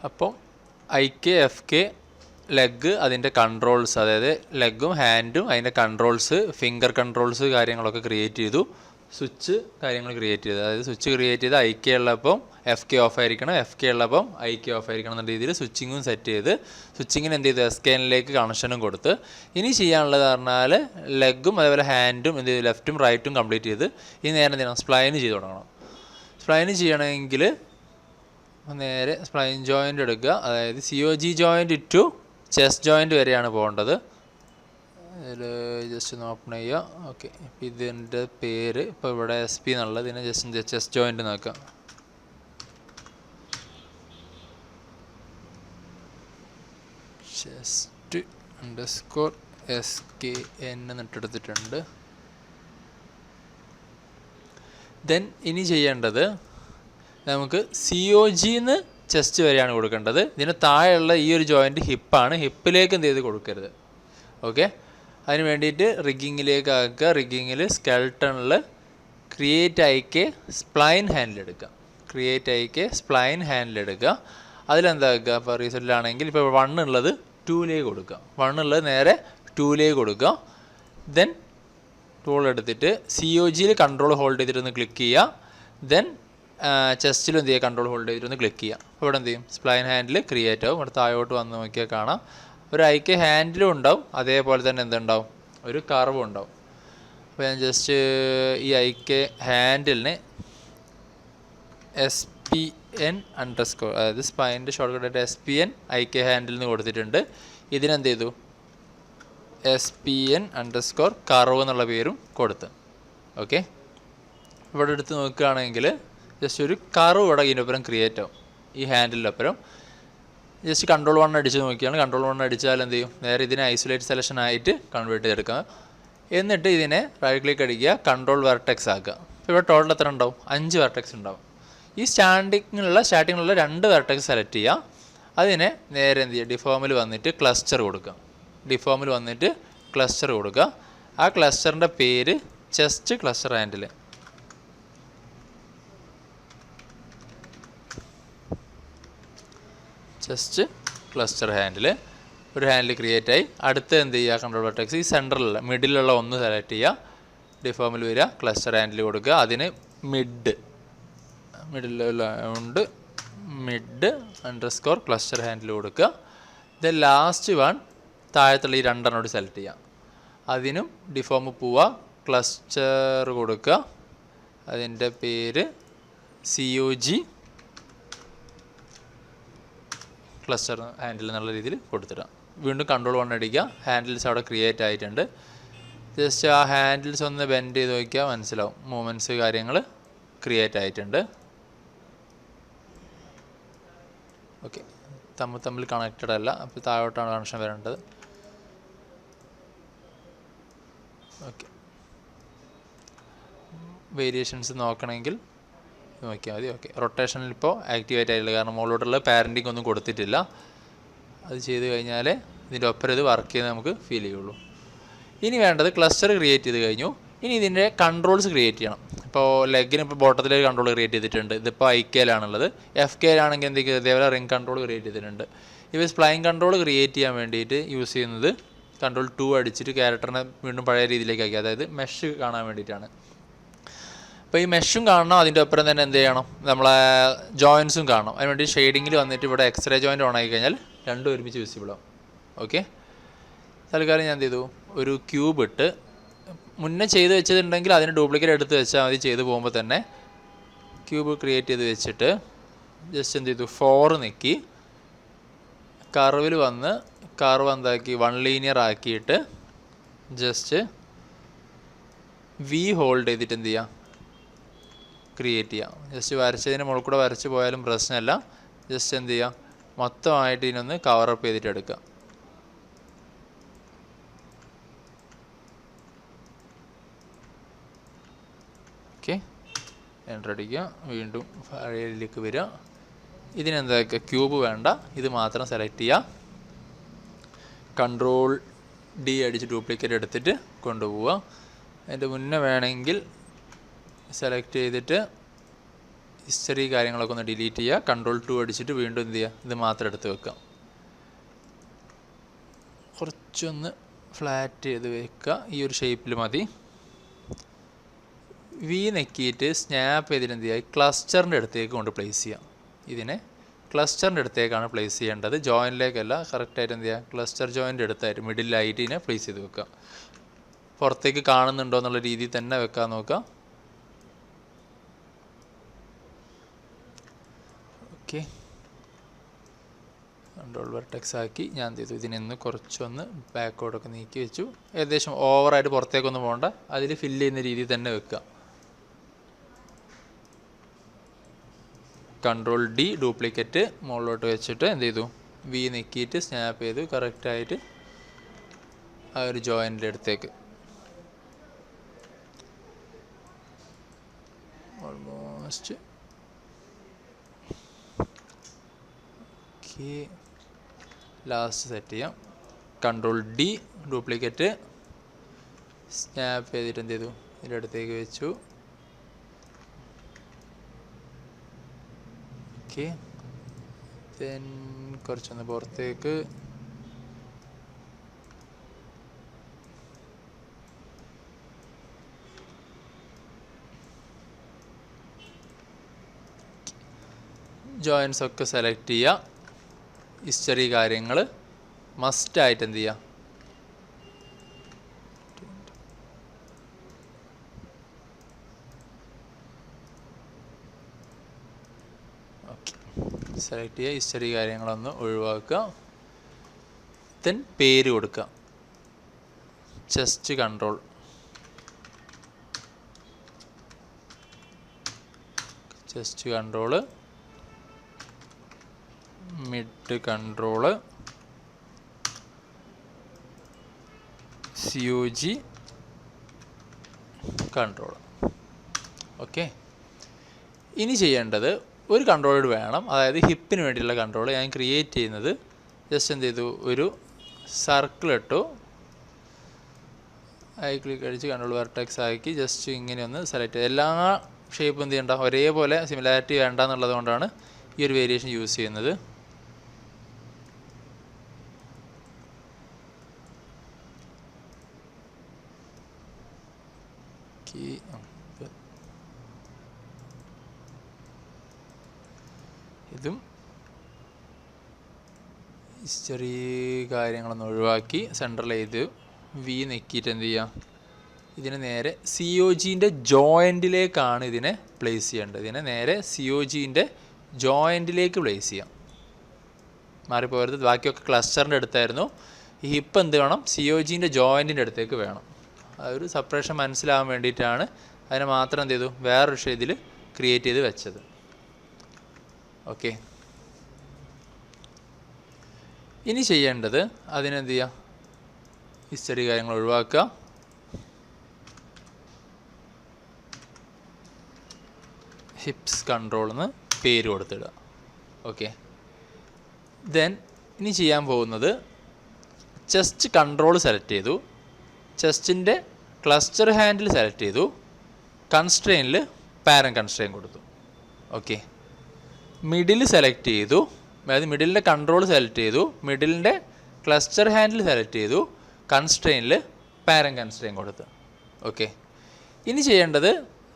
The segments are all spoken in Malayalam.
അപ്പം IK FK ലെഗ് അതിൻ്റെ കൺട്രോൾസ്, അതായത് ലെഗും ഹാൻഡും അതിൻ്റെ കൺട്രോൾസ്, ഫിംഗർ കൺട്രോൾസ് കാര്യങ്ങളൊക്കെ ക്രിയേറ്റ് ചെയ്തു. സ്വിച്ച് കാര്യങ്ങൾ ക്രിയേറ്റ് ചെയ്തു. അതായത് സ്വിച്ച് ക്രിയേറ്റ് ചെയ്ത് IK ഉള്ളപ്പം FK ഓഫ് ആയിരിക്കണം, FK ഉള്ളപ്പം IK ഓഫ് ആയിരിക്കണം എന്ന രീതിയിൽ സ്വിച്ചിങ്ങും സെറ്റ് ചെയ്ത് സ്വിച്ചിങ്ങിന് എന്ത് ചെയ്തു, SKനിലേക്ക് കണക്ഷനും കൊടുത്ത്. ഇനി ചെയ്യാനുള്ളത് പറഞ്ഞാൽ ലെഗും അതേപോലെ ഹാൻഡും എന്ത് ചെയ്തു, ലെഫ്റ്റും റൈറ്റും കംപ്ലീറ്റ് ചെയ്ത് ഇനി നേരെ എന്ത് ചെയ്യണം, സ്പ്ലൈന് ചെയ്ത് തുടങ്ങണം. സ്പ്ലൈന് ചെയ്യണമെങ്കിൽ നേരെ സ്പ്ലൈൻ ജോയിൻ്റ് എടുക്കുക. അതായത് COG joint to chest joint വരെയാണ് പോകേണ്ടത്. ഇതിൽ ജസ്റ്റ് ഒന്ന് ഓപ്പൺ ചെയ്യുക. ഓക്കെ, ഇപ്പോൾ ഇതിൻ്റെ പേര് ഇപ്പോൾ ഇവിടെ SP എന്നുള്ളത്, ഇതിനെ ജസ്റ്റ് ചെസ്റ്റ് ജോയിൻ്റ് നോക്കാം. Chest _SKN എന്നിട്ടെടുത്തിട്ടുണ്ട്. ദെൻ ഇനി ചെയ്യേണ്ടത് നമുക്ക് COGന്ന് ചെസ്റ്റ് വരെയാണ് കൊടുക്കേണ്ടത്. ഇതിന് താഴെയുള്ള ഈ ഒരു ജോയിൻ്റ് ഹിപ്പാണ്. ഹിപ്പിലേക്ക് എന്ത് ചെയ്ത് കൊടുക്കരുത്. ഓക്കെ, അതിന് വേണ്ടിയിട്ട് റിഗിങ്ങിലേക്ക് ആക്കുക. റിഗിങ്ങിൽ സ്കെൽട്ടണിൽ ക്രിയേറ്റ് IK സ്പ്ലൈൻ ഹാൻഡിൽ എടുക്കുക. ക്രിയേറ്റ് IK സ്പ്ലൈൻ ഹാൻഡിൽ എടുക്കുക. അതിലെന്താക്കുക, ഇപ്പോൾ റീസെറ്റിലാണെങ്കിൽ ഇപ്പോൾ 1 ഉള്ളത് 2ലേക്ക് കൊടുക്കുക. 1 ഉള്ളത് നേരെ 2ലേക്ക് കൊടുക്കുക. ദെൻ ടൂൾ എടുത്തിട്ട് COGയിൽ കൺട്രോൾ ഹോൾഡ് ചെയ്തിട്ടൊന്ന് ക്ലിക്ക് ചെയ്യുക. ദെൻ ചെസ്റ്റിൽ എന്ത് ചെയ്യുക, കൺട്രോൾ ഹോൾഡ് ചെയ്തിട്ടൊന്ന് ക്ലിക്ക് ചെയ്യുക. അപ്പോൾ ഇവിടെ എന്ത് ചെയ്യും, സ്പ്ലൈൻ ഹാൻഡിൽ ക്രിയേറ്റ് ആവും. ഇവിടെ താഴോട്ട് വന്ന് നോക്കിയാൽ കാണാം ഒരു IK ഹാൻഡിലും ഉണ്ടാവും, അതേപോലെ തന്നെ എന്തുണ്ടാവും, ഒരു കർവും ഉണ്ടാവും. അപ്പോൾ ഞാൻ ജസ്റ്റ് ഈ IK ഹാൻഡിലിന് SPN _ അതായത് സ്പൈൻ്റെ ഷോർട്ട് കട്ടായിട്ട് SPN IK ഹാൻഡിൽ നിന്ന് കൊടുത്തിട്ടുണ്ട്. ഇതിനെന്ത് ചെയ്തു, SPN _ കർവ് എന്നുള്ള പേരും കൊടുത്ത്. ഓക്കെ, ഇവിടെ എടുത്ത് നോക്കുകയാണെങ്കിൽ ജസ്റ്റ് ഒരു കർവ് ഇവിടെ ഇതിനൊപ്പരം ക്രിയേറ്റ് ആവും, ഈ ഹാൻഡിലിനൊപ്പരം. ജസ്റ്റ് കൺട്രോൾ 1 അടിച്ച് നോക്കിയാണ്. കൺട്രോൾ 1 അടിച്ചാൽ എന്ത് ചെയ്യും, നേരെ ഇതിനെ ഐസൊലേറ്റ് സെലക്ഷൻ ആയിട്ട് കൺവേർട്ട് ചെയ്തെടുക്കുക. എന്നിട്ട് ഇതിനെ റൈറ്റ് ക്ലിക്ക് അടിക്കുക, കൺട്രോൾ വെർട്ടെക്സ് ആക്കുക. ഇപ്പോൾ ഇവിടെ ടോട്ടൽ എത്ര ഉണ്ടാവും, 5 വെർട്ടെക്സ് ഉണ്ടാവും. ഈ സ്റ്റാർട്ടിങ്ങിലുള്ള 2 വെർട്ടെക്സ് സെലക്ട് ചെയ്യുക. അതിനെ നേരെ എന്ത് ചെയ്യുക, ഡിഫോമിൽ വന്നിട്ട് ക്ലസ്റ്റർ കൊടുക്കുക. ഡിഫോമിൽ വന്നിട്ട് ക്ലസ്റ്റർ കൊടുക്കുക. ആ ക്ലസ്റ്ററിൻ്റെ പേര് chest cluster handle. Chest cluster handle ഒരു ഹാൻഡിൽ ക്രിയേറ്റ് ആയി. അടുത്ത് എന്ത് ചെയ്യുക, കൺട്രോൾ വെർട്ടെക്സ് ഈ സെൻറ്ററിലുള്ള മിഡിലുള്ള ഒന്ന് സെലക്ട് ചെയ്യുക. ഡിഫോമിൽ വരിക, ക്ലസ്റ്റർ ഹാൻഡിൽ കൊടുക്കുക. അതിന് മിഡിലുണ്ട് മിഡ് _ ക്ലസ്റ്റർ ഹാൻഡിൽ കൊടുക്കുക. ദെൻ ലാസ്റ്റ് വൺ താഴത്തുള്ള ഈ 2 സെലക്ട് ചെയ്യുക. അതിനും ഡിഫോം പോവുക, ക്ലസ്റ്റർ കൊടുക്കുക. അതിൻ്റെ പേര് COG ക്ലസ്റ്റർ ഹാൻഡിൽ എന്നുള്ള രീതിയിൽ കൊടുത്തിടാം. വീണ്ടും കൺട്രോൾ 1 അടിക്കുക. ഹാൻഡിൽസ് അവിടെ ക്രിയേറ്റ് ആയിട്ടുണ്ട്. ജസ്റ്റ് ആ ഹാൻഡിൽസ് ഒന്ന് ബെൻഡ് ചെയ്ത് നോക്കിയാൽ മനസ്സിലാവും, മൂവ്മെൻറ്റ്സ് കാര്യങ്ങൾ ക്രിയേറ്റ് ആയിട്ടുണ്ട്. ഓക്കെ, തമ്മിൽ കണക്റ്റഡ് അല്ല, അപ്പോൾ താഴോട്ടാണ് കണക്ഷൻ വരേണ്ടത്. ഓക്കെ, വേരിയേഷൻസ് നോക്കണമെങ്കിൽ നോക്കിയാൽ മതി. ഓക്കെ, റൊട്ടേഷനിൽ ഇപ്പോൾ ആക്ടിവേറ്റ് ആയിട്ടില്ല, കാരണം മുകളിലോട്ടുള്ള പാരൻറ്റിങ് ഒന്നും കൊടുത്തിട്ടില്ല. അത് ചെയ്ത് കഴിഞ്ഞാൽ ഇതിൻ്റെ ഒപ്പം ഇത് വർക്ക് ചെയ്ത് നമുക്ക് ഫീൽ ചെയ്യുള്ളൂ. ഇനി വേണ്ടത് ക്ലസ്റ്റർ ക്രിയേറ്റ് ചെയ്ത് കഴിഞ്ഞു. ഇനി ഇതിൻ്റെ കൺട്രോൾസ് ക്രിയേറ്റ് ചെയ്യണം. ഇപ്പോൾ ലെഗിന് ഇപ്പോൾ ബോട്ടത്തിലേക്ക് കൺട്രോൾ ക്രിയേറ്റ് ചെയ്തിട്ടുണ്ട്. ഇതിപ്പോൾ IKയിലാണുള്ളത്. FKയിലാണെങ്കിൽ എന്തൊക്കെ ഇതേപോലെ റിംഗ് കൺട്രോൾ ക്രിയേറ്റ് ചെയ്തിട്ടുണ്ട്. ഇവ സ്പ്ലൈൻ കൺട്രോൾ ക്രിയേറ്റ് ചെയ്യാൻ വേണ്ടിയിട്ട് യൂസ് ചെയ്യുന്നത് കൺട്രോൾ 2 അടിച്ചിട്ട് ക്യാരക്ടറിനെ വീണ്ടും പഴയ രീതിയിലേക്ക് ആക്കി, അതായത് മെഷ് കാണാൻ വേണ്ടിയിട്ടാണ്. അപ്പോൾ ഈ മെഷും കാണണം, അതിൻ്റെ ഒപ്പം തന്നെ എന്ത് ചെയ്യണം, നമ്മളെ ജോയിൻസും കാണണം. അതിന് വേണ്ടി ഷെയ്ഡിങ്ങിൽ വന്നിട്ട് ഇവിടെ എക്സ്റേ ജോയിൻറ്റ് ഓൺ ആക്കി കഴിഞ്ഞാൽ രണ്ടും ഒരുമിച്ച് വിസിബിൾ ആവും. ഓക്കെ, തൽക്കാലം ഞാൻ എന്ത് ചെയ്തു, ഒരു ക്യൂബ് ഇട്ട് മുന്നേ ചെയ്ത് വെച്ചതുണ്ടെങ്കിൽ അതിന് ഡ്യൂപ്ലിക്കേറ്റ് എടുത്ത് വെച്ചാൽ മതി. ചെയ്ത് പോകുമ്പോൾ തന്നെ ക്യൂബ് ക്രിയേറ്റ് ചെയ്ത് വെച്ചിട്ട് ജസ്റ്റ് എന്ത് ചെയ്തു, 4 നെക്കി കർവിൽ വന്ന് കർവ് എന്താക്കി 1 ലീനിയർ ആക്കിയിട്ട് ജസ്റ്റ് V ഹോൾഡ് ചെയ്തിട്ട് എന്ത് ചെയ്യുക, ക്രിയേറ്റ് ചെയ്യാം. ജസ്റ്റ് വരച്ചതിന് മുകളിൽ കൂടെ വരച്ച് പോയാലും പ്രശ്നമല്ല. ജസ്റ്റ് എന്ത് ചെയ്യുക, മൊത്തമായിട്ട് ഇതിനൊന്ന് കവറപ്പ് ചെയ്തിട്ട് എടുക്കുക. ഓക്കെ, എൻ്റർ അടിക്കുക. വീണ്ടും ഫയലിലേക്ക് വരിക. ഇതിനെന്താക്കുക, ക്യൂബ് വേണ്ട, ഇത് മാത്രം സെലക്ട് ചെയ്യുക. കൺട്രോൾ D അടിച്ച് ഡ്യൂപ്ലിക്കേറ്റ് എടുത്തിട്ട് കൊണ്ടുപോവുക. അതിൻ്റെ മുന്നേ വേണമെങ്കിൽ സെലക്ട് ചെയ്തിട്ട് ഹിസ്റ്ററി കാര്യങ്ങളൊക്കെ ഒന്ന് ഡിലീറ്റ് ചെയ്യുക. Ctrl+2 അടിച്ചിട്ട് വീണ്ടും എന്ത് ചെയ്യുക, ഇത് മാത്രം എടുത്ത് വെക്കാം. കുറച്ചൊന്ന് ഫ്ലാറ്റ് ചെയ്ത് വെക്കുക. ഈ ഒരു ഷേപ്പിൽ മതി. വി നെക്കിയിട്ട് സ്നാപ്പ് ചെയ്തിട്ട് എന്ത് ചെയ്യുക, ക്ലസ്റ്ററിൻ്റെ അടുത്തേക്ക് കൊണ്ട് പ്ലേസ് ചെയ്യാം. ഇതിനെ ക്ലസ്റ്ററിൻ്റെ അടുത്തേക്കാണ് പ്ലേസ് ചെയ്യേണ്ടത്, ജോയിൻറ്റിലേക്കല്ല. കറക്റ്റായിട്ട് എന്ത് ചെയ്യുക, ക്ലസ്റ്റർ ജോയിൻ്റ് അടുത്തായിട്ട് മിഡിലായിട്ട് ഇതിനെ പ്ലേസ് ചെയ്ത് വെക്കുക. പുറത്തേക്ക് കാണുന്നുണ്ടോ എന്നുള്ള രീതിയിൽ തന്നെ വെക്കാൻ നോക്കുക. ഓക്കെ, കൺട്രോൾ വെർട്ടെക്സ് ആക്കി ഞാൻ എന്ത് ചെയ്തു, ഇതിനൊന്ന് കുറച്ചൊന്ന് ബാക്കോട്ടൊക്കെ നീക്കി വെച്ചു. ഏകദേശം ഓവറായിട്ട് പുറത്തേക്കൊന്നും പോകണ്ട, അതിൽ ഫില്ല് ചെയ്യുന്ന രീതിയിൽ തന്നെ വെക്കുക. Ctrl+D ഡ്യൂപ്ലിക്കേറ്റ് മുകളിലോട്ട് വെച്ചിട്ട് എന്ത് ചെയ്തു, വി നെക്കിയിട്ട് സ്നാപ്പ് ചെയ്തു കറക്റ്റായിട്ട് ആ ഒരു ജോയിൻ്റെ അടുത്തേക്ക്. Almost okay. ലാസ്റ്റ് സെറ്റ് ചെയ്യാം. Ctrl+D ഡ്യൂപ്ലിക്കേറ്റ് സ്നാപ്പ് ചെയ്തിട്ട് എന്ത് ചെയ്തു, ഇതിൻ്റെ അടുത്തേക്ക് വെച്ചു. ഓക്കെ, ദെൻ കുറച്ചൊന്ന് പുറത്തേക്ക്. ജോയിൻസ് ഒക്കെ സെലക്ട് ചെയ്യുക. ഹിസ്റ്ററി കാര്യങ്ങൾ മസ്റ്റായിട്ട് എന്ത് ചെയ്യുക, സെലക്ട് ചെയ്യുക. ഹിസ്റ്ററി കാര്യങ്ങളൊന്ന് ഒഴിവാക്കുക. ദെൻ പേര് കൊടുക്കുക. Chest control, chest control, mid control, COG control. Okay, ഇനി ചെയ്യേണ്ടത് ഒരു കൺട്രോൾ വേണം, അതായത് ഹിപ്പിന് വേണ്ടിയുള്ള കൺട്രോൾ. ഞാൻ ക്രിയേറ്റ് ചെയ്യുന്നത് ജസ്റ്റ് എന്ത് ചെയ്തു, ഒരു സർക്കിൾ ഇട്ടു, ക്ലിക്ക് അടിച്ച് കൺട്രോൾ വെർട്ടെക്സ് ആക്കി ജസ്റ്റ് ഇങ്ങനെ ഒന്ന് സെലക്ട് ചെയ്ത്. എല്ലാ ഷേപ്പും എന്ത് ചെയ്യണ്ട, ഒരേപോലെ സിമിലാരിറ്റി വേണ്ട എന്നുള്ളത് കൊണ്ടാണ് ഈ ഒരു വേരിയേഷൻ യൂസ് ചെയ്യുന്നത്. ഇതും ഹിസ്റ്ററി കാര്യങ്ങളൊന്നും ഒഴിവാക്കി സെൻട്രൽ ചെയ്ത് വി നെക്കിയിട്ട് എന്ത് ചെയ്യുക, ഇതിനെ നേരെ COGൻ്റെ ജോയിൻറ്റിലേക്കാണ് ഇതിനെ പ്ലേസ് ചെയ്യേണ്ടത്. ഇതിനെ നേരെ COGൻ്റെ ജോയിൻറ്റിലേക്ക് പ്ലേസ് ചെയ്യാം. മാറിപ്പോയത്, ബാക്കിയൊക്കെ ക്ലസ്റ്ററിൻ്റെ അടുത്തായിരുന്നു. ഈ ഹിപ്പ് എന്ത് വേണം, COGൻ്റെ ജോയിൻറ്റിൻ്റെ അടുത്തേക്ക് വേണം. അതൊരു സെപ്പറേഷൻ മനസ്സിലാവാൻ വേണ്ടിയിട്ടാണ് അതിനെ മാത്രം എന്ത് ചെയ്തു, വേറൊരു ഷേഡിൽ ക്രിയേറ്റ് ചെയ്ത് വെച്ചത്. ഓക്കെ, ഇനി ചെയ്യേണ്ടത് അതിനെന്ത് ചെയ്യുക, ഹിസ്റ്ററി കാര്യങ്ങൾ ഒഴിവാക്കുക. ഹിപ്സ് കൺട്രോൾ എന്ന് പേര് കൊടുത്തിടുക. ഓക്കെ, ദെൻ ഇനി ചെയ്യാൻ പോകുന്നത് ചെസ്റ്റ് കൺട്രോൾ സെലക്ട് ചെയ്തു, ചെസ്റ്റിൻ്റെ ക്ലസ്റ്റർ ഹാൻഡിൽ സെലക്ട് ചെയ്തു, കൺസ്ട്രെയിനിൽ പാരൻ കൺസ്ട്രെയിൻ കൊടുത്തു. ഓക്കെ, മിഡിൽ സെലക്ട് ചെയ്തു, അതായത് മിഡിലിൻ്റെ കൺട്രോൾ സെലക്ട് ചെയ്തു, മിഡിലിൻ്റെ ക്ലസ്റ്റർ ഹാൻഡിൽ സെലക്ട് ചെയ്തു, കൺസ്ട്രെയിനിൽ പാരൻ കൺസ്ട്രെയിൻ കൊടുത്തു. ഓക്കെ, ഇനി ചെയ്യേണ്ടത്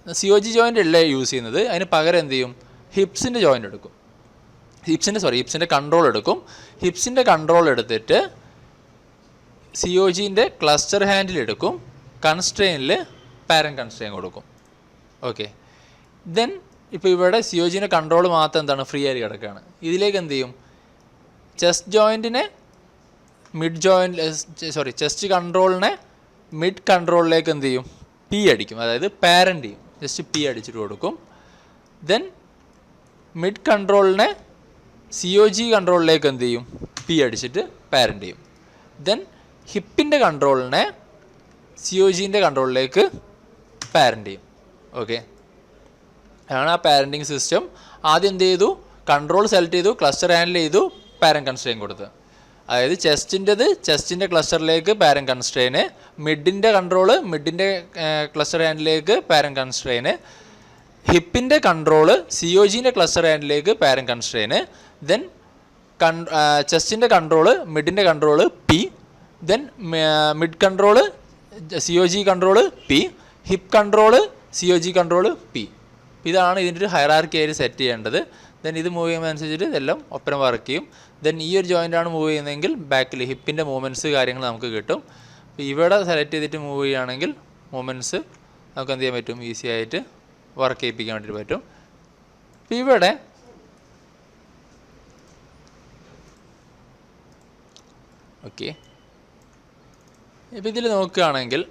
COG ജോയിൻ്റ് അല്ലേ യൂസ് ചെയ്യുന്നത്, അതിന് പകരം എന്ത് ചെയ്യും, ഹിപ്സിൻ്റെ ജോയിൻ്റ് എടുക്കും. ഹിപ്സിൻ്റെ കൺട്രോൾ എടുക്കും. ഹിപ്സിൻ്റെ കൺട്രോൾ എടുത്തിട്ട് COGൻ്റെ ക്ലസ്റ്റർ ഹാൻഡിൽ എടുക്കും, കൺസ്ട്രെയിനിൽ പാരൻ കൺസ്ട്രെയിൻ കൊടുക്കും. ഓക്കെ, ദെൻ ഇപ്പോൾ ഇവിടെ COGൻ്റെ കൺട്രോൾ മാത്രം എന്താണ്, ഫ്രീ ആയി കിടക്കുകയാണ്. ഇതിലേക്ക് എന്ത് ചെയ്യും, ചെസ്റ്റ് ജോയിൻറ്റിനെ ചെസ്റ്റ് കൺട്രോളിനെ മിഡ് കൺട്രോളിലേക്ക് എന്ത് ചെയ്യും, P അടിക്കും, അതായത് പാരൻ്റ് ചെയ്യും. ജസ്റ്റ് P അടിച്ചിട്ട് കൊടുക്കും. ദെൻ മിഡ് കൺട്രോളിനെ COG കൺട്രോളിലേക്ക് എന്ത് ചെയ്യും, P അടിച്ചിട്ട് പാരൻ്റ് ചെയ്യും. ദെൻ ഹിപ്പിൻ്റെ കൺട്രോളിനെ COGൻ്റെ കൺട്രോളിലേക്ക് പാരൻ്റ് ചെയ്യും. ഓക്കെ, ആണ് ആ പാരൻറ്റിങ് സിസ്റ്റം. ആദ്യം എന്ത് ചെയ്തു, കൺട്രോൾ സെലക്ട് ചെയ്തു, ക്ലസ്റ്റർ ഹാൻഡിൽ ചെയ്തു, പാരൻ കൺസ്ട്രെയിൻ കൊടുത്ത്. അതായത് ചെസ്റ്റിൻ്റെ ക്ലസ്റ്ററിലേക്ക് പാരൻ കൺസ്ട്രെയിന്, മിഡിൻ്റെ കൺട്രോള് മിഡിൻ്റെ ക്ലസ്റ്റർ ഹാൻഡിലേക്ക് പാരൻ കൺസ്ട്രെയിന്, ഹിപ്പിൻ്റെ കൺട്രോള് COGൻ്റെ ക്ലസ്റ്റർ ഹാൻഡിലേക്ക് പാരൻ കൺസ്ട്രെയിന്, ദെൻ ചെസ്റ്റിൻ്റെ കൺട്രോള് മിഡിൻ്റെ control P, then mid control COG control P, hip control COG control P. ഇതാണ് ഇതിൻ്റെ ഒരു ഹൈറാർക്കി ആയിട്ട് സെറ്റ് ചെയ്യേണ്ടത്. ദെൻ ഇത് മൂവ് ചെയ്യുമ്പോൾ അനുസരിച്ചിട്ട് ഇതെല്ലാം ഒപ്പരം വർക്ക് ചെയ്യും. ദെൻ ഈ ഒരു ജോയിൻ്റാണ് മൂവ് ചെയ്യുന്നതെങ്കിൽ ബാക്കിൽ ഹിപ്പിൻ്റെ മൂവ്മെൻറ്റ്സ് കാര്യങ്ങൾ നമുക്ക് കിട്ടും. അപ്പോൾ ഇവിടെ സെലക്ട് ചെയ്തിട്ട് മൂവ് ചെയ്യുകയാണെങ്കിൽ മൂവ്മെൻറ്റ്സ് നമുക്ക് എന്ത് ചെയ്യാൻ പറ്റും, ഈസി ആയിട്ട് വർക്ക് ചെയ്യിപ്പിക്കാൻ വേണ്ടിയിട്ട് പറ്റും. അപ്പോൾ ഇവിടെ ഓക്കെ, ഇപ്പോൾ ഇതിൽ നോക്കുകയാണെങ്കിൽ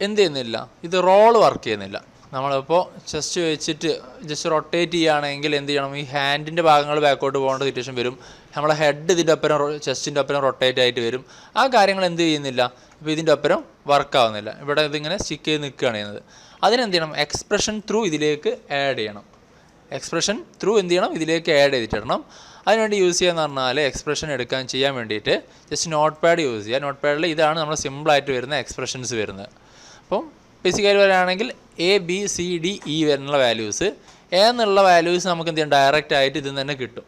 എന്ത് ചെയ്യുന്നില്ല, ഇത് റോൾ വർക്ക് ചെയ്യുന്നില്ല. നമ്മളിപ്പോൾ ചെസ്റ്റ് വെച്ചിട്ട് ജസ്റ്റ് റൊട്ടേറ്റ് ചെയ്യുകയാണെങ്കിൽ എന്ത് ചെയ്യണം, ഈ ഹാൻഡിൻ്റെ ഭാഗങ്ങൾ ബാക്കോട്ട് പോകേണ്ട സിറ്റുവേഷൻ വരും. നമ്മളെ ഹെഡ് ഇതിൻ്റെ ഒപ്പരം ചെസ്റ്റിൻ്റെ ഒപ്പരം റൊട്ടേറ്റ് ആയിട്ട് വരും. ആ കാര്യങ്ങൾ എന്ത് ചെയ്യുന്നില്ല, ഇപ്പോൾ ഇതിൻ്റെ ഒപ്പരം വർക്കാവുന്നില്ല. ഇവിടെ ഇതിങ്ങനെ സ്റ്റിക്ക് ചെയ്ത് നിൽക്കുകയാണ് ചെയ്യുന്നത്. അതിനെന്ത് ചെയ്യണം, എക്സ്പ്രഷൻ ത്രൂ ഇതിലേക്ക് ആഡ് ചെയ്യണം. എക്സ്പ്രഷൻ ത്രൂ എന്ത് ചെയ്യണം, ഇതിലേക്ക് ആഡ് ചെയ്തിട്ടിടണം. അതിനുവേണ്ടി യൂസ് ചെയ്യാന്ന് പറഞ്ഞാൽ എക്സ്പ്രഷൻ ചെയ്യാൻ വേണ്ടിയിട്ട് ജസ്റ്റ് നോട്ട് പാഡ് യൂസ് ചെയ്യുക. നോട്ട് പാഡിൽ ഇതാണ് നമ്മൾ സിമ്പിളായിട്ട് വരുന്ന എക്സ്പ്രഷൻസ് വരുന്നത്. അപ്പം ബേസിക്കായി പറയുകയാണെങ്കിൽ ABCDE വരുന്നുള്ള വാല്യൂസ്, A എന്നുള്ള വാല്യൂസ് നമുക്ക് എന്ത് ചെയ്യണം, ഡയറക്റ്റ് ആയിട്ട് ഇതിൽ നിന്ന് തന്നെ കിട്ടും.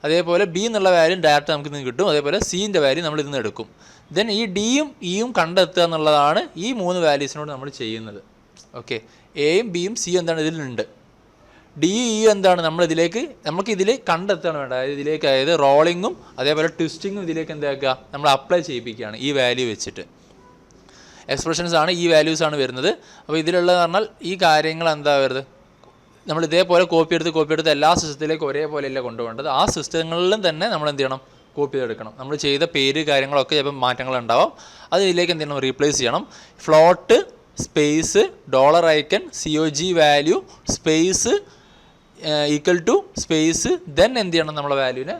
അതേപോലെ B എന്നുള്ള വാല്യൂ ഡയറക്റ്റ് നമുക്ക് ഇതിന് കിട്ടും. അതേപോലെ Cൻ്റെ വാല്യൂ നമ്മൾ ഇതിൽ നിന്ന് എടുക്കും. ദെൻ ഈ Dയും Eയും കണ്ടെത്തുക എന്നുള്ളതാണ് ഈ 3 വാല്യൂസിനോട് നമ്മൾ ചെയ്യുന്നത്. ഓക്കെ, Aയും Bയും Cയും എന്താണ് ഇതിലുണ്ട്, Dയും Eയും എന്താണ് നമുക്ക് ഇതിൽ കണ്ടെത്തുകയാണ് വേണ്ടത്. അതായത് ഇതിലേക്ക്, അതായത് റോളിങ്ങും അതേപോലെ ട്വിസ്റ്റിങ്ങും ഇതിലേക്ക് എന്താക്കുക, നമ്മൾ അപ്ലൈ ചെയ്യിപ്പിക്കുകയാണ് ഈ വാല്യൂ വെച്ചിട്ട്. എക്സ്പ്രഷൻസ് ആണ്, ഈ വാല്യൂസാണ് വരുന്നത്. അപ്പോൾ ഇതിലുള്ളത് പറഞ്ഞാൽ ഈ കാര്യങ്ങൾ എന്താ വരുന്നത്, നമ്മൾ ഇതേപോലെ കോപ്പി എടുത്ത് എല്ലാ സിസ്റ്റത്തിലേക്ക് ഒരേപോലെയല്ല കൊണ്ടുപോകേണ്ടത്. ആ സിസ്റ്റങ്ങളിലും തന്നെ നമ്മൾ എന്ത് ചെയ്യണം, കോപ്പി ചെയ്തെടുക്കണം. നമ്മൾ ചെയ്ത പേര് കാര്യങ്ങളൊക്കെ ചിലപ്പോൾ മാറ്റങ്ങളുണ്ടാവും. അത് ഇതിലേക്ക് എന്ത് ചെയ്യണം, റീപ്ലേസ് ചെയ്യണം. Float space $icon COG value space equal to space, then എന്ത് ചെയ്യണം, നമ്മളെ വാല്യൂവിനെ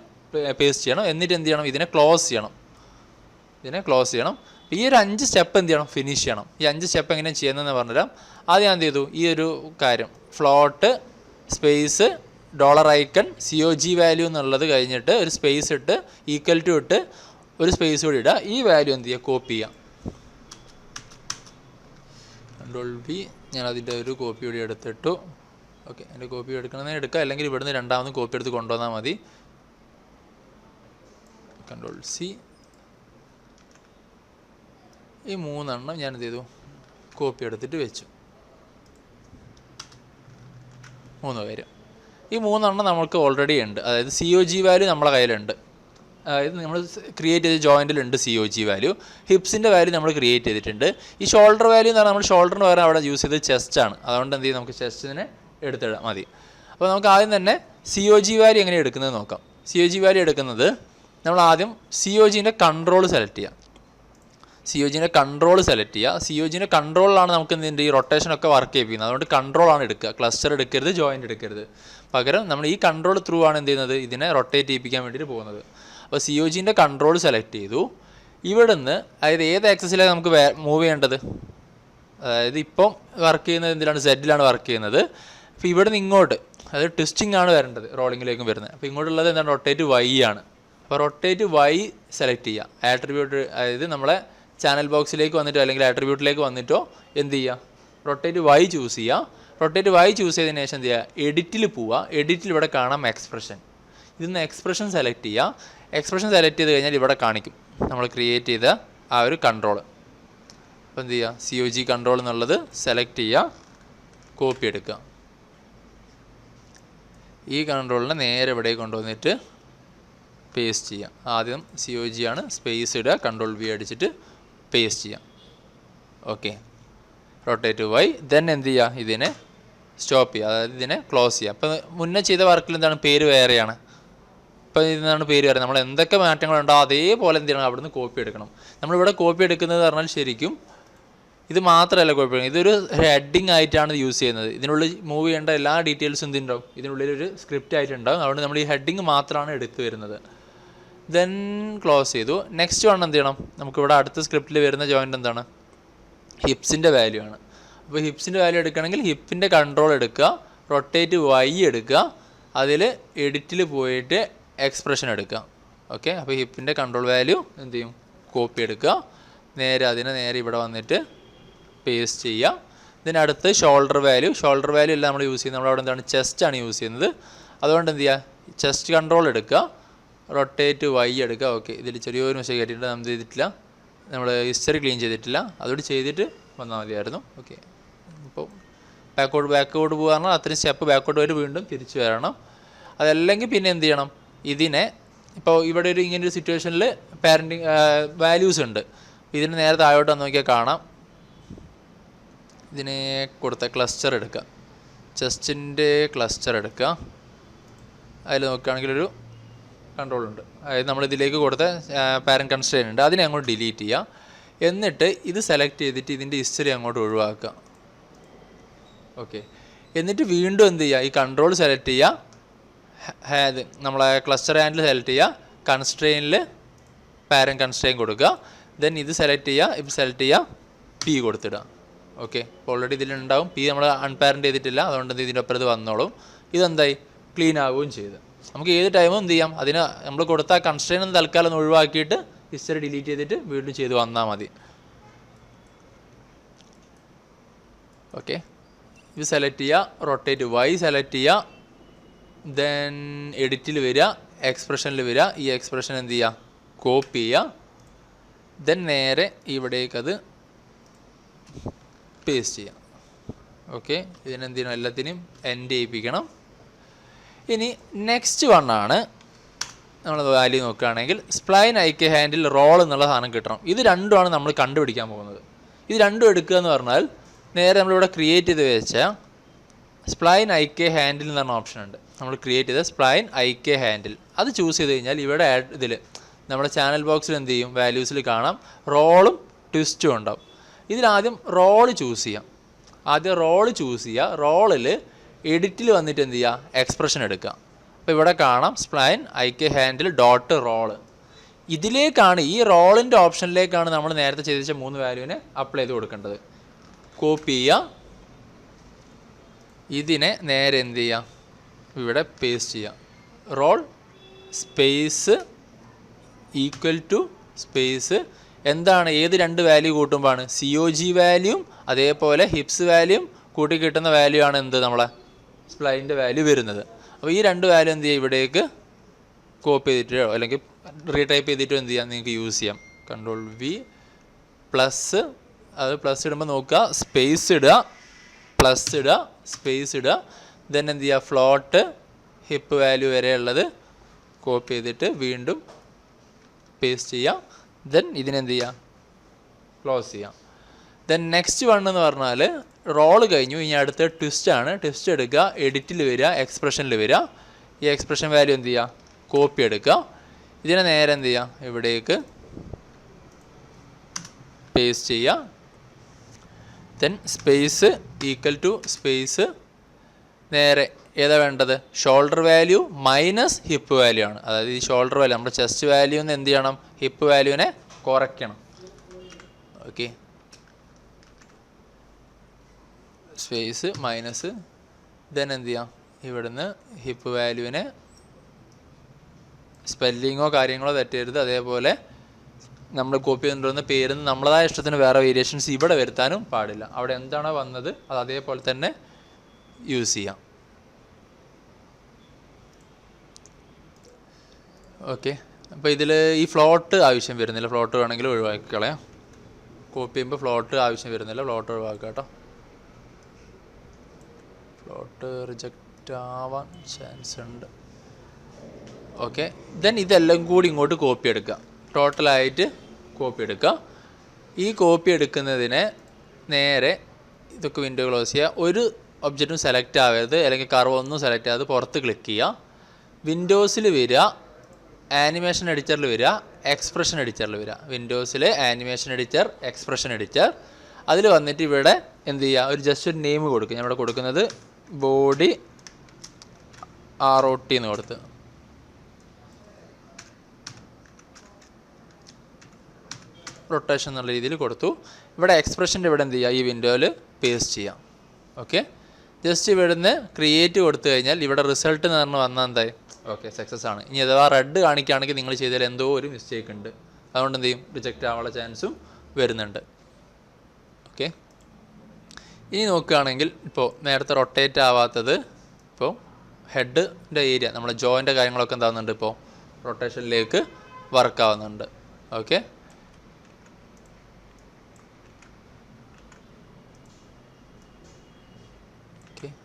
പേസ്റ്റ് ചെയ്യണം. എന്നിട്ട് എന്ത് ചെയ്യണം, ഇതിനെ ക്ലോസ് ചെയ്യണം. ഈ ഒരു 5 സ്റ്റെപ്പ് എന്ത് ചെയ്യണം, ഫിനിഷ് ചെയ്യണം. ഈ 5 സ്റ്റെപ്പ് എങ്ങനെയാണ് ചെയ്യുന്നതെന്ന് പറഞ്ഞുതരാം. ആദ്യം ഞാൻ എന്ത് ചെയ്തു, ഈ ഒരു കാര്യം float space $icon COG value എന്നുള്ളത് കഴിഞ്ഞിട്ട് ഒരു സ്പേസ് ഇട്ട് ഈക്വൽ ടു ഇട്ട് ഒരു സ്പേസ് കൂടി ഇടുക. ഈ വാല്യൂ എന്ത് ചെയ്യുക, കോപ്പി ചെയ്യാം. Ctrl+V, ഞാൻ അതിൻ്റെ ഒരു കോപ്പി കൂടി എടുത്തിട്ടു. ഓക്കെ, എൻ്റെ കോപ്പി എടുക്കണമെന്ന് എടുക്കുക, അല്ലെങ്കിൽ ഇവിടുന്ന് രണ്ടാമത് കോപ്പി എടുത്ത് കൊണ്ടുവന്നാൽ മതി. Ctrl+C. ഈ 3 ഞാൻ എന്ത് ചെയ്തു, കോപ്പി എടുത്തിട്ട് വെച്ചു. 3 പേര്. ഈ 3 നമുക്ക് ഓൾറെഡി ഉണ്ട്. അതായത് COG വാല്യൂ നമ്മളെ കയ്യിലുണ്ട്. അതായത് നമ്മൾ ക്രിയേറ്റ് ചെയ്ത ജോയിൻറ്റിലുണ്ട് COG വാല്യൂ. ഹിപ്സിൻ്റെ വാല്യൂ നമ്മൾ ക്രിയേറ്റ് ചെയ്തിട്ടുണ്ട്. ഈ ഷോൾഡർ വാല്യൂ എന്ന് പറഞ്ഞാൽ നമ്മൾ ഷോൾഡറിന് പകരം അവിടെ യൂസ് ചെയ്തത് ചെസ്റ്റാണ്. അതുകൊണ്ട് എന്ത് ചെയ്യും, നമുക്ക് ചെസ്റ്റിനെ എടുത്തിടാം മതി. അപ്പോൾ നമുക്ക് ആദ്യം തന്നെ COG വാല്യൂ എങ്ങനെ എടുക്കുന്നത് നോക്കാം. COG വാല്യൂ എടുക്കുന്നത് നമ്മൾ ആദ്യം COGൻ്റെ കൺട്രോൾ സെലക്ട് ചെയ്യാം. COGൻ്റെ കൺട്രോളിലാണ് നമുക്ക് എന്തിൻ്റെ ഈ റൊട്ടേഷനൊക്കെ വർക്ക് ചെയ്യിപ്പിക്കുന്നത്. അതുകൊണ്ട് കൺട്രോളാണ് എടുക്കുക, ക്ലസ്റ്റർ എടുക്കരുത്, ജോയിൻ്റ് എടുക്കരുത്. പകരം നമ്മൾ ഈ കൺട്രോൾ ത്രൂ ആണ് എന്ത് ചെയ്യുന്നത്, ഇതിനെ റൊട്ടേറ്റ് ചെയ്യിപ്പിക്കാൻ വേണ്ടിയിട്ട് പോകുന്നത്. അപ്പോൾ COGൻ്റെ കൺട്രോൾ സെലക്ട് ചെയ്തു. ഇവിടുന്ന് അതായത് ഏത് ആക്സസിലാണ് നമുക്ക് മൂവ് ചെയ്യേണ്ടത്, അതായത് ഇപ്പം വർക്ക് ചെയ്യുന്നത് എന്തിലാണ്, സെഡിലാണ് വർക്ക് ചെയ്യുന്നത്. അപ്പോൾ ഇവിടുന്ന് ഇങ്ങോട്ട്, അതായത് ട്വിസ്റ്റിംഗ് ആണ് വരേണ്ടത്, റോളിങ്ങിലേക്കും വരുന്നത്. അപ്പോൾ ഇങ്ങോട്ടുള്ളത് എന്താണ്, റൊട്ടേറ്റ് Y ആണ്. അപ്പോൾ റൊട്ടേറ്റ് Y സെലക്ട് ചെയ്യുക. ആട്രിബ്യൂട്ട്, അതായത് നമ്മളെ ചാനൽ ബോക്സിലേക്ക് വന്നിട്ടോ അല്ലെങ്കിൽ ആട്രിബ്യൂട്ടിലേക്ക് വന്നിട്ടോ എന്ത് ചെയ്യുക, റൊട്ടേറ്റ് Y ചൂസ് ചെയ്യുക. റൊട്ടേറ്റ് Y ചൂസ് ചെയ്തതിന് ശേഷം എന്ത് ചെയ്യുക, എഡിറ്റിൽ പോവുക. എഡിറ്റിൽ ഇവിടെ കാണാം എക്സ്പ്രഷൻ. ഇതിന്ന് എക്സ്പ്രഷൻ സെലക്ട് ചെയ്യുക. എക്സ്പ്രഷൻ സെലക്ട് ചെയ്ത് കഴിഞ്ഞാൽ ഇവിടെ കാണിക്കും നമ്മൾ ക്രിയേറ്റ് ചെയ്ത ആ ഒരു കൺട്രോൾ. അപ്പോൾ എന്ത് ചെയ്യുക, COG കൺട്രോൾ എന്നുള്ളത് സെലക്ട് ചെയ്യുക, കോപ്പി എടുക്കുക. ഈ കൺട്രോളിനെ നേരെ ഇവിടെ കൊണ്ടുവന്നിട്ട് പേസ്റ്റ് ചെയ്യാം. ആദ്യം COG ആണ്, സ്പേസ് ഇടുക, Ctrl+V അടിച്ചിട്ട് പേസ്റ്റ് ചെയ്യാം. ഓക്കെ, റൊട്ടേറ്റ് Y, ദെൻ എന്ത് ചെയ്യുക, ഇതിനെ സ്റ്റോപ്പ് ചെയ്യുക, അതായത് ഇതിനെ ക്ലോസ് ചെയ്യുക. അപ്പോൾ മുന്നേ ചെയ്ത വർക്കിൽ എന്താണ്, പേര് വേറെയാണ്. ഇപ്പോൾ ഇതിനാണ് പേര് വേറെ. നമ്മൾ എന്തൊക്കെ മാറ്റങ്ങളുണ്ടോ അതേപോലെ എന്ത് ചെയ്യണം, അവിടുന്ന് കോപ്പി എടുക്കണം. നമ്മളിവിടെ കോപ്പി എടുക്കുന്നത് പറഞ്ഞാൽ ശരിക്കും ഇത് മാത്രമല്ല കോപ്പി എടുക്കുന്നത്, ഇതൊരു ഹെഡിങ് ആയിട്ടാണ് യൂസ് ചെയ്യുന്നത്. ഇതിനുള്ളിൽ മൂവ് ചെയ്യേണ്ട എല്ലാ ഡീറ്റെയിൽസും എന്തുണ്ടാവും, ഇതിനുള്ളിലൊരു സ്ക്രിപ്റ്റ് ആയിട്ടുണ്ടാവും. അതുകൊണ്ട് നമ്മൾ ഈ ഹെഡിങ് മാത്രമാണ് എടുത്തു വരുന്നത്. ദെൻ ക്ലോസ് ചെയ്തു. നെക്സ്റ്റ് വൺ എന്ത് ചെയ്യണം, നമുക്കിവിടെ അടുത്ത സ്ക്രിപ്റ്റിൽ വരുന്ന ജോയിൻ്റ് എന്താണ്, ഹിപ്സിൻ്റെ വാല്യൂ ആണ്. അപ്പോൾ ഹിപ്സിൻ്റെ വാല്യൂ എടുക്കണമെങ്കിൽ ഹിപ്പിൻ്റെ കൺട്രോൾ എടുക്കുക, റൊട്ടേറ്റ് Y എടുക്കുക, അതിൽ എഡിറ്റിൽ പോയിട്ട് എക്സ്പ്രഷൻ എടുക്കുക. ഓക്കെ, അപ്പോൾ ഹിപ്പിൻ്റെ കൺട്രോൾ വാല്യൂ എന്ത് ചെയ്യും, കോപ്പി എടുക്കുക, നേരെ അതിനെ നേരെ ഇവിടെ വന്നിട്ട് പേസ്റ്റ് ചെയ്യുക. ഇതിനടുത്ത് ഷോൾഡർ വാല്യൂ ഇല്ല നമ്മൾ യൂസ് ചെയ്യുന്നത്. നമ്മളവിടെ എന്താണ് ചെസ്റ്റാണ് യൂസ് ചെയ്യുന്നത്. അതുകൊണ്ട് എന്ത് ചെയ്യുക, ചെസ്റ്റ് കൺട്രോൾ എടുക്കുക, റൊട്ടേറ്റ് വൈ എടുക്കുക. ഓക്കെ, ഇതിൽ ചെറിയൊരു മിസ്റ്റേക്ക് ആയിട്ടുണ്ട്, നമ്മൾ ചെയ്തിട്ടില്ല, നമ്മൾ ഹിസ്റ്ററി ക്ലീൻ ചെയ്തിട്ടില്ല, അതുകൊണ്ട് ചെയ്തിട്ട് വന്നാൽ മതിയായിരുന്നു. ഓക്കെ, ഇപ്പോൾ ബാക്കോട്ട് പോകുക പറഞ്ഞാൽ അത്രയും സ്റ്റെപ്പ് ബാക്കോട്ട് വരെ വീണ്ടും തിരിച്ചു വരണം. അതല്ലെങ്കിൽ പിന്നെ എന്ത് ചെയ്യണം, ഇതിനെ ഇപ്പോൾ ഇവിടെ ഒരു ഇങ്ങനെ ഒരു സിറ്റുവേഷനിൽ പാരൻറ്റിങ് വാല്യൂസ് ഉണ്ട്. ഇതിന് നേരെ താഴോട്ട് വന്ന് നോക്കിയാൽ കാണാം, ഇതിനെ കൊടുത്ത ക്ലസ്റ്റർ എടുക്കുക, ചെസ്റ്റിൻ്റെ ക്ലസ്റ്റർ എടുക്കുക. അതിൽ നോക്കുകയാണെങ്കിലൊരു കൺട്രോൾ ഉണ്ട്, അതായത് നമ്മളിതിലേക്ക് കൊടുത്ത പാരൻറ്റ് കൺസ്ട്രെയിൻ ഉണ്ട്, അതിനെ അങ്ങോട്ട് ഡിലീറ്റ് ചെയ്യുക. എന്നിട്ട് ഇത് സെലക്ട് ചെയ്തിട്ട് ഇതിൻ്റെ ഹിസ്റ്ററി അങ്ങോട്ട് ഒഴിവാക്കുക. ഓക്കെ, എന്നിട്ട് വീണ്ടും എന്ത് ചെയ്യുക, ഈ കൺട്രോൾ സെലക്ട് ചെയ്യുക, നമ്മളെ ക്ലസ്റ്റർ ഹാൻഡിൽ സെലക്ട് ചെയ്യുക, കൺസ്ട്രെയിനിൽ പാരൻറ്റ് കൺസ്ട്രെയിൻ കൊടുക്കുക, ദെൻ ഇത് സെലക്ട് ചെയ്യുക, പി കൊടുത്തിടുക. ഓക്കെ, ഇപ്പോൾ ഓൾറെഡി ഇതിലുണ്ടാവും പി, നമ്മൾ അൺപാരൻറ്റ് ചെയ്തിട്ടില്ല, അതുകൊണ്ട് ഇതിൻ്റെ ഒപ്പം ഇത് വന്നോളും. ഇതെന്തായി ക്ലീൻ ആവുകയും ചെയ്ത്. നമുക്ക് ഏത് ടൈമും എന്ത് ചെയ്യാം, അതിന് നമ്മൾ കൊടുത്ത കൺസ്ട്രെയിൻ ഒന്ന് തൽക്കാലം ഒന്ന് ഒഴിവാക്കിയിട്ട് ഹിസ്റ്ററി ഡിലീറ്റ് ചെയ്തിട്ട് വീണ്ടും ചെയ്ത് വന്നാൽ മതി. ഓക്കെ, ഇത് സെലക്ട് ചെയ്യുക, റൊട്ടേറ്റ് വൈ സെലക്ട് ചെയ്യുക, ദെൻ എഡിറ്റിൽ വരിക, എക്സ്പ്രഷനിൽ വരിക, ഈ എക്സ്പ്രഷൻ എന്ത് ചെയ്യുക, കോപ്പി ചെയ്യുക, ദെൻ നേരെ ഇവിടേക്കത് പേസ്റ്റ് ചെയ്യാം. ഓക്കെ, ഇതിനെന്ത് ചെയ്യണം, എല്ലാത്തിനും എൻഡ് ചെയ്യിപ്പിക്കണം. ഇനി നെക്സ്റ്റ് വണ്ണാണ്, നമ്മൾ വാല്യൂ നോക്കുകയാണെങ്കിൽ സ്പ്ലൈൻ ഐക്യ ഹാൻഡിൽ റോൾ എന്നുള്ള സാധനം കിട്ടണം. ഇത് രണ്ടുമാണ് നമ്മൾ കണ്ടുപിടിക്കാൻ പോകുന്നത്. ഇത് രണ്ടും എടുക്കുക എന്ന് പറഞ്ഞാൽ നേരെ നമ്മളിവിടെ ക്രിയേറ്റ് ചെയ്ത് വെച്ചാൽ സ്പ്ലൈൻ ഐക്യ ഹാൻഡിൽ എന്ന് പറഞ്ഞ ഓപ്ഷൻ ഉണ്ട്. നമ്മൾ ക്രിയേറ്റ് ചെയ്ത സ്പ്ലൈൻ ഐക്യ ഹാൻഡിൽ അത് ചൂസ് ചെയ്ത് കഴിഞ്ഞാൽ ഇവിടെ ഇതിൽ നമ്മുടെ ചാനൽ ബോക്സിൽ എന്ത് ചെയ്യും, വാല്യൂസിൽ കാണാം റോളും ട്വിസ്റ്റും ഉണ്ടാവും. ഇതിലാദ്യം റോള് ചൂസ് ചെയ്യാം. റോളിൽ എഡിറ്റിൽ വന്നിട്ട് എന്ത് ചെയ്യുക, എക്സ്പ്രഷൻ എടുക്കുക. അപ്പോൾ ഇവിടെ കാണാം സ്പ്ലൈൻ ഐക്യ ഹാൻഡിൽ ഡോട്ട് റോള്. ഇതിലേക്കാണ്, ഈ റോളിൻ്റെ ഓപ്ഷനിലേക്കാണ് നമ്മൾ നേരത്തെ ചെയ്ത 3 വാല്യൂവിനെ അപ്ലൈ ചെയ്ത് കൊടുക്കേണ്ടത്. കോപ്പി ചെയ്യുക, ഇതിനെ നേരെ എന്ത് ചെയ്യുക, ഇവിടെ പേസ്റ്റ് ചെയ്യുക. Roll space equal to space എന്താണ്, ഏത് 2 വാല്യൂ കൂട്ടുമ്പോഴാണ് COG വാല്യൂം അതേപോലെ ഹിപ്സ് വാല്യൂം കൂട്ടി കിട്ടുന്ന വാല്യൂ ആണ് എന്ത്, നമ്മളെ സ്പ്ലൈൻ്റെ വാല്യൂ വരുന്നത്. അപ്പോൾ ഈ 2 വാല്യൂ എന്ത് ചെയ്യുക, ഇവിടേക്ക് കോപ്പി ചെയ്തിട്ടോ അല്ലെങ്കിൽ റീടൈപ്പ് ചെയ്തിട്ടോ എന്ത് ചെയ്യാം, നിങ്ങൾക്ക് യൂസ് ചെയ്യാം. കൺട്രോൾ V പ്ലസ്, അത് പ്ലസ് ഇടുമ്പോൾ നോക്കുക, സ്പേസ് ഇടുക, പ്ലസ് ഇടുക, സ്പേസ് ഇടുക, ദെൻ എന്ത് ചെയ്യുക, ഫ്ലോട്ട് ഹിപ്പ് വാല്യൂ വരെ ഉള്ളത് കോപ്പി ചെയ്തിട്ട് വീണ്ടും പേസ്റ്റ് ചെയ്യുക. ദെൻ ഇതിനെന്ത് ചെയ്യുക, ക്ലോസ് ചെയ്യാം. ദെൻ നെക്സ്റ്റ് വൺ എന്ന് പറഞ്ഞാൽ റോള് കഴിഞ്ഞു, ഇനി അടുത്ത ട്വിസ്റ്റാണ്. ട്വിസ്റ്റ് എടുക്കുക, എഡിറ്റിൽ വരിക, എക്സ്പ്രഷനിൽ വരിക, ഈ എക്സ്പ്രഷൻ വാല്യൂ എന്ത് ചെയ്യുക, കോപ്പി എടുക്കുക, ഇതിനെ നേരെ എന്ത് ചെയ്യുക, ഇവിടേക്ക് പേസ്റ്റ് ചെയ്യുക. Then space equal to space, നേരെ ഏതാ വേണ്ടത്, shoulder value minus hip value ആണ്. അതായത് ഈ ഷോൾഡർ വാല്യൂ നമ്മുടെ ചെസ്റ്റ് വാല്യൂന്ന് എന്ത് ചെയ്യണം, ഹിപ്പ് വാല്യൂവിനെ കുറയ്ക്കണം. ഓക്കെ, സ്പേസ് മൈനസ്, ദെൻ എന്ത് ചെയ്യാം, ഇവിടുന്ന് ഹിപ്പ് വാല്യൂവിനെ സ്പെല്ലിങ്ങോ കാര്യങ്ങളോ തെറ്റരുത്. അതേപോലെ നമ്മൾ കോപ്പി ചെയ്തുകൊണ്ടിരുന്ന പേരിൽ നിന്ന് നമ്മളതായ ഇഷ്ടത്തിന് വേറെ വേരിയേഷൻസ് ഇവിടെ വരുത്താനും പാടില്ല. അവിടെ എന്താണോ വന്നത് അത് അതേപോലെ തന്നെ യൂസ് ചെയ്യാം. ഓക്കെ, അപ്പോൾ ഇതിൽ ഈ ഫ്ലോട്ട് ആവശ്യം വരുന്നില്ല, ഫ്ലോട്ട് വേണമെങ്കിൽ ഒഴിവാക്കി കളയാം. കോപ്പി ചെയ്യുമ്പോൾ ഫ്ലോട്ട് ആവശ്യം വരുന്നില്ല, ഫ്ലോട്ട് ഒഴിവാക്കുക കേട്ടോ. ഫ്ലോട്ട് റിജക്റ്റ് ആവാൻ ചാൻസ് ഉണ്ട്. ഓക്കെ, ദെൻ ഇതെല്ലാം കൂടി ഇങ്ങോട്ട് കോപ്പി എടുക്കുക, ടോട്ടലായിട്ട് കോപ്പി എടുക്കുക. ഈ കോപ്പി എടുക്കുന്നതിനെ നേരെ ഇതൊക്കെ വിൻഡോ ക്ലോസ് ചെയ്യുക. ഒരു ഒബ്ജക്റ്റും സെലക്ട് ആവരുത്, അല്ലെങ്കിൽ കർവ് ഒന്നും സെലക്ട് ആവാതെ പുറത്ത് ക്ലിക്ക് ചെയ്യുക. വിൻഡോസിൽ വരിക, ആനിമേഷൻ എഡിറ്ററിൽ വരിക, എക്സ്പ്രഷൻ എഡിറ്ററിൽ വരിക. വിൻഡോസിൽ ആനിമേഷൻ എഡിറ്റർ, എക്സ്പ്രഷൻ എഡിറ്റർ, അതിൽ വന്നിട്ട് ഇവിടെ എന്ത് ചെയ്യുക, ഒരു ജസ്റ്റ് ഒരു നെയിം കൊടുക്കുക. ഞാൻ ഇവിടെ കൊടുക്കുന്നത് ബോഡി ROT എന്ന് കൊടുത്ത് റൊട്ടേഷൻ എന്നുള്ള രീതിയിൽ കൊടുത്തു. ഇവിടെ എക്സ്പ്രഷൻ്റെ ഇവിടെ എന്ത് ചെയ്യുക, ഈ വിൻഡോയിൽ പേസ്റ്റ് ചെയ്യാം. ഓക്കെ, ജസ്റ്റ് ഇവിടുന്ന് ക്രിയേറ്റ് കൊടുത്തു കഴിഞ്ഞാൽ ഇവിടെ റിസൾട്ട് എന്ന് പറഞ്ഞ് വന്നാൽ എന്തായി, ഓക്കെ സക്സസ് ആണ്. ഇനി അഥവാ റെഡ് കാണിക്കുകയാണെങ്കിൽ നിങ്ങൾ ചെയ്തതിൽ എന്തോ ഒരു മിസ്റ്റേക്ക് ഉണ്ട്, അതുകൊണ്ട് എന്ത് ചെയ്യും, റിജക്റ്റ് ആവാനുള്ള ചാൻസും വരുന്നുണ്ട്. ഓക്കെ, ഇനി നോക്കുകയാണെങ്കിൽ ഇപ്പോൾ നേരത്തെ റൊട്ടേറ്റ് ആവാത്തത് ഇപ്പോൾ ഹെഡിൻ്റെ ഏരിയ നമ്മുടെ ജോയിൻ്റെ കാര്യങ്ങളൊക്കെ എന്താകുന്നുണ്ട് ഇപ്പോൾ റൊട്ടേഷനിലേക്ക് വർക്കാവുന്നുണ്ട്. ഓക്കെ,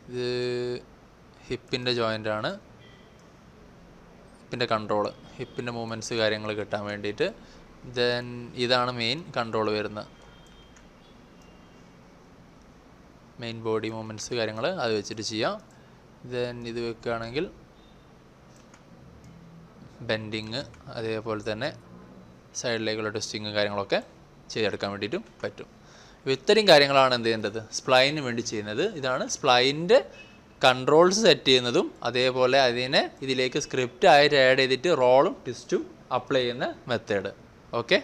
ഇത് ഹിപ്പിൻ്റെ ജോയിൻ്റാണ്, ഹിപ്പിൻ്റെ കൺട്രോള്, ഹിപ്പിൻ്റെ മൂവ്മെൻറ്റ്സ് കാര്യങ്ങൾ കിട്ടാൻ വേണ്ടിയിട്ട്. ദെൻ ഇതാണ് മെയിൻ കൺട്രോൾ വരുന്നത്, മെയിൻ ബോഡി മൂവ്മെൻറ്റ്സ് കാര്യങ്ങൾ അത് വെച്ചിട്ട് ചെയ്യാം. ദെൻ ഇത് വെക്കുകയാണെങ്കിൽ ബെൻഡിങ്, അതേപോലെ തന്നെ സൈഡിലേക്കുള്ള ട്വിസ്റ്റിങ് കാര്യങ്ങളൊക്കെ ചെയ്തെടുക്കാൻ വേണ്ടിയിട്ടും പറ്റും. അപ്പോൾ ഇത്രയും കാര്യങ്ങളാണ് എന്ത് ചെയ്യേണ്ടത്, സ്പ്ലൈനിന് വേണ്ടി ചെയ്യുന്നത്. ഇതാണ് സ്പ്ലൈനിൻ്റെ കൺട്രോൾസ് സെറ്റ് ചെയ്യുന്നതും അതേപോലെ അതിനെ ഇതിലേക്ക് സ്ക്രിപ്റ്റ് ആയിട്ട് ആഡ് ചെയ്തിട്ട് റോളും ട്വിസ്റ്റും അപ്ലൈ ചെയ്യുന്ന മെത്തേഡ്. ഓക്കെ.